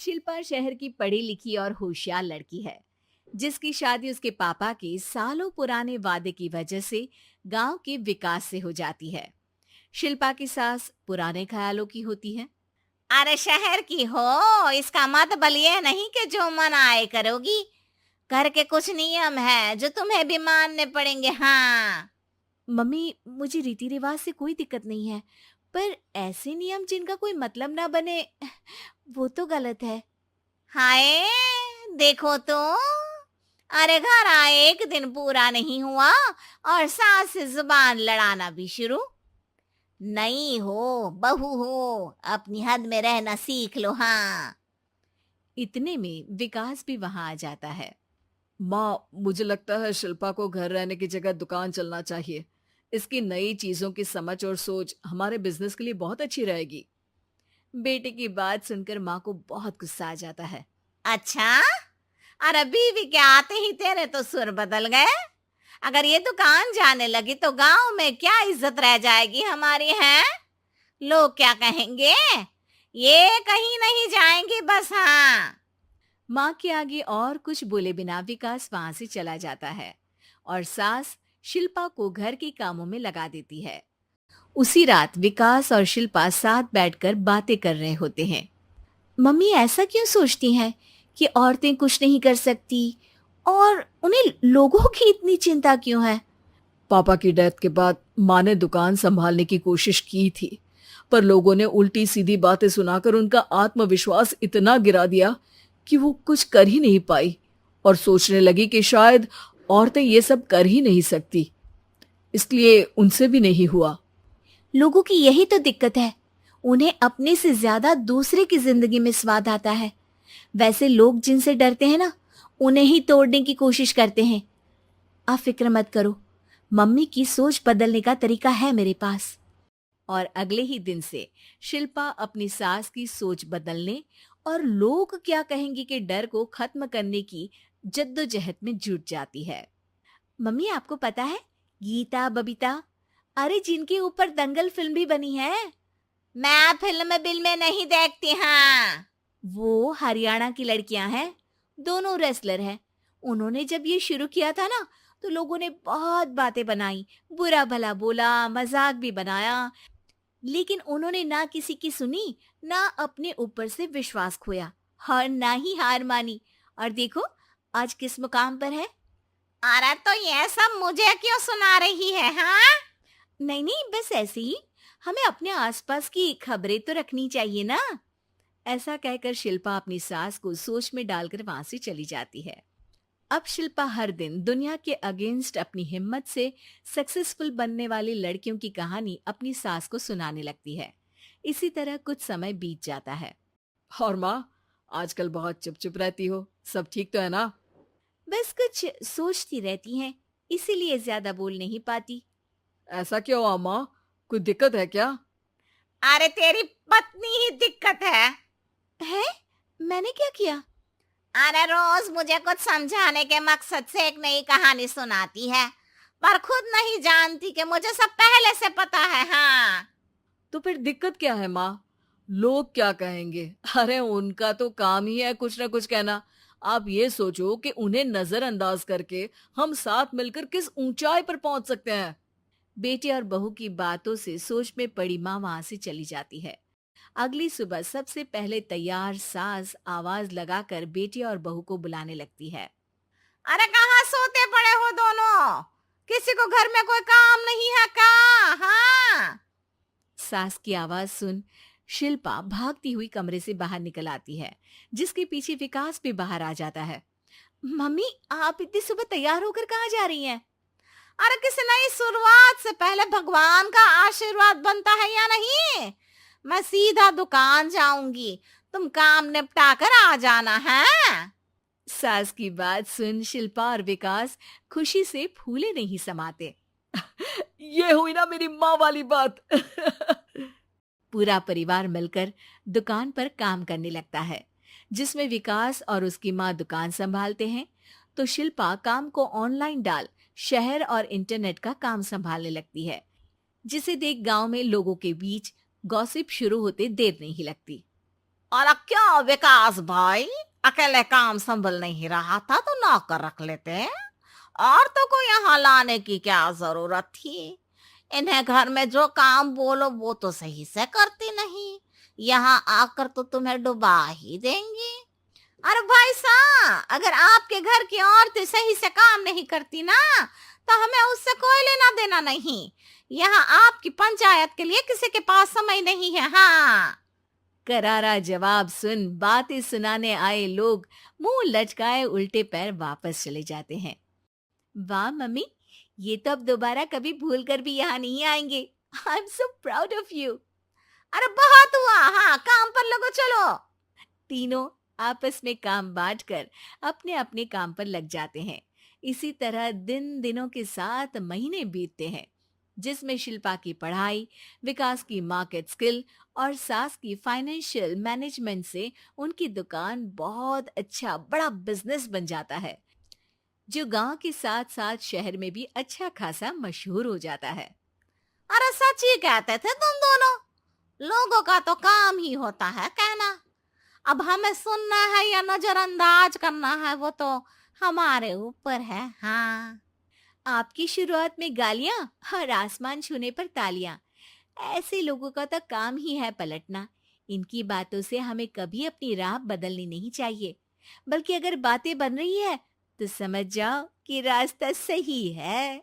शिल्पा शहर की पढ़ी लिखी और होशियार लड़की है, जिसकी शादी उसके पापा के सालों पुराने वादे की वजह से गांव के विकास से हो जाती है। शिल्पा की सास पुराने ख्यालों की होती है। अरे शहर की हो, इसका मतलब ये नहीं कि जो मन आए करोगी। घर के कुछ नियम है जो तुम्हें भी मानने पड़ेंगे। हाँ। मम्मी, मुझे रीति रिवाज से कोई दिक्कत नहीं है, पर ऐसे नियम जिनका कोई मतलब ना बने, वो तो गलत है। हाय, देखो तो। अरे घर आए एक दिन पूरा नहीं हुआ और सास से जुबान लड़ाना भी शुरू। नहीं हो, बहू हो, अपनी हद में रहना सीख लो। हाँ। इतने में विकास भी वहां आ जाता है। माँ, मुझे लगता है शिल्पा को घर रहने की जगह दुकान चलना चाहिए। इसकी नई चीजों की समझ और सोच हमारे बिजनेस के लिए बहुत अच्छी रहेगी। बेटे की बात सुनकर माँ को बहुत गुस्सा आ जाता है। अच्छा, अरे बीवी के आते ही तेरे तो सुर बदल गए। अगर ये दुकान जाने लगी तो गांव में क्या इज्जत रह जाएगी हमारी है? लोग क्या कहेंगे? ये कहीं नहीं जाएंगी बस। हाँ। माँ के आगे और कुछ बोले बिना विकास वहां से चला जाता है और सास शिल्पा को घर के कामों में लगा देती है। उसी रात विकास और शिल्पा साथ बैठकर बातें कर रहे होते हैं। मम्मी ऐसा क्यों सोचती हैं कि औरतें कुछ नहीं कर सकती, और उन्हें लोगों की इतनी चिंता क्यों है? पापा की डेथ के बाद माँ ने दुकान संभालने की कोशिश की थी, पर लोगों ने उल्टी सीधी बातें सुनाकर उनका आत्मविश्वास इतना गिरा दिया कि वो कुछ कर ही नहीं पाई और सोचने लगी कि शायद औरतें ये सब कर ही नहीं सकती। इसलिए उनसे भी नहीं हुआ। लोगों की यही तो दिक्कत है, उन्हें अपने से ज्यादा दूसरे की जिंदगी में स्वाद आता है। वैसे लोग जिनसे डरते हैं ना, उन्हें ही तोड़ने की कोशिश करते हैं। आप फिक्र मत करो, मम्मी की सोच बदलने का तरीका है मेरे पास। और अगले ही दिन से शिल्पा अपनी सास की सोच बदलने और लोग क्या कहेंगे के डर को खत्म करने की जद्दोजहद में जुट जाती है। मम्मी, आपको पता है, गीता बबीता, अरे जिनके ऊपर दंगल फिल्म भी बनी है, मैं फिल्म बिल में नहीं देखती। हाँ। वो हरियाणा की लड़कियां हैं। दोनों रेसलर हैं। उन्होंने जब ये शुरू किया था ना, तो लोगों ने बहुत बातें बनाई, बुरा भला बोला, मजाक भी बनाया, लेकिन उन्होंने ना किसी की सुनी, ना अपने ऊपर से विश्वास खोया और ना ही हार मानी। और देखो आज किस मुकाम पर है। अरे तो ये सब मुझे क्यों सुना रही है? हाँ। नहीं नहीं, बस ऐसे ही, हमें अपने आसपास की खबरें तो रखनी चाहिए ना। ऐसा कहकर शिल्पा अपनी सास को सोच में डालकर वहां से चली जाती है। अब शिल्पा हर दिन दुनिया के अगेंस्ट अपनी हिम्मत से सक्सेसफुल बनने वाली लड़कियों की कहानी अपनी सास को सुनाने लगती है। इसी तरह कुछ समय बीत जाता है। और माँ, आजकल बहुत चुप चुप रहती हो, सब ठीक तो है ना? बस कुछ सोचती रहती हैं, इसीलिए ज्यादा बोल नहीं पाती। ऐसा क्यों हुआ माँ? कोई दिक्कत है क्या? अरे तेरी पत्नी ही दिक्कत है। है? मैंने क्या किया? अरे रोज मुझे कुछ समझाने के मकसद से एक नई कहानी सुनाती है, पर खुद नहीं जानती कि मुझे सब पहले से पता है। हाँ। तो फिर दिक्कत क्या है माँ? लोग क्या कहेंगे? अरे उनका तो काम ही है कुछ ना कुछ कहना। आप ये सोचो कि उन्हें नजरअंदाज करके हम साथ मिलकर किस ऊंचाई पर पहुंच सकते हैं। बेटे और बहू की बातों से सोच में पड़ी माँ वहां से चली जाती है। अगली सुबह सबसे पहले तैयार सास आवाज लगाकर बेटे और बहू को बुलाने लगती है। अरे कहाँ सोते पड़े हो दोनों? किसी को घर में कोई काम नहीं है क्या? हाँ। सास की आवाज सुन शिल्पा भागती हुई कमरे से बाहर निकल आती है, जिसके पीछे विकास भी बाहर आ जाता है। मम्मी, आप इतनी सुबह तैयार होकर कहाँ जा रही हैं? अरे किसी नई शुरुआत से पहले भगवान का आशीर्वाद बनता है या नहीं? मैं सीधा दुकान जाऊंगी, तुम काम निपटा कर आ जाना है। सास की बात सुन शिल्पा और विकास खुशी से फूले नहीं समाते। ये हुई ना मेरी माँ वाली बात। पूरा परिवार मिलकर दुकान पर काम करने लगता है, जिसमें विकास और उसकी माँ दुकान संभालते हैं, तो शिल्पा काम को ऑनलाइन डाल शहर और इंटरनेट का काम संभालने लगती है, जिसे देख गांव में लोगों के बीच गॉसिप शुरू होते देर नहीं लगती। और क्या विकास भाई, अकेले काम संभल नहीं रहा था तो नौकर रख लेते, और तो को यहाँ लाने की क्या जरूरत थी। इन्हें घर में जो काम बोलो वो तो सही से करती नहीं, यहाँ आकर तो तुम्हें डुबा ही देंगी। अरे भाई साहब, अगर आपके घर की औरतें सही से काम नहीं करती ना, तो हमें उससे कोई लेना देना नहीं। यहाँ आपकी पंचायत के लिए किसी के पास समय नहीं है। हाँ, करारा जवाब सुन बातें सुनाने आए लोग मुंह लटकाए उल्टे पैर वापस चले जाते हैं। वाह मम्मी, ये तो अब दोबारा कभी भूल कर भी यहाँ नहीं आएंगे। I am so proud of you. अरे बहुत हुआ, हाँ काम पर लगो चलो। तीनों आपस में काम बांटकर अपने अपने काम पर लग जाते हैं। इसी तरह दिनों के साथ महीने बीतते हैं, जिसमें शिल्पा की पढ़ाई, विकास की मार्केट स्किल और सास की फाइनेंशियल मैनेजमेंट से उनकी दुकान बहुत अच्छा बड़ा बिजनेस बन जाता है, जो गांव के साथ साथ शहर में भी अच्छा खासा मशहूर हो जाता है। अरे सच ही कहते थे तुम दोनों, लोगों का तो काम ही होता है कहना। अब हमें सुनना है या नजरअंदाज करना है वो तो हमारे ऊपर है। हाँ, आपकी शुरुआत में गालियां और आसमान छूने पर तालियां, ऐसे लोगों का तो काम ही है पलटना। इनकी बातों से हमें कभी अपनी राह बदलनी नहीं चाहिए, बल्कि अगर बातें बन रही है तो समझ जाओ कि रास्ता सही है।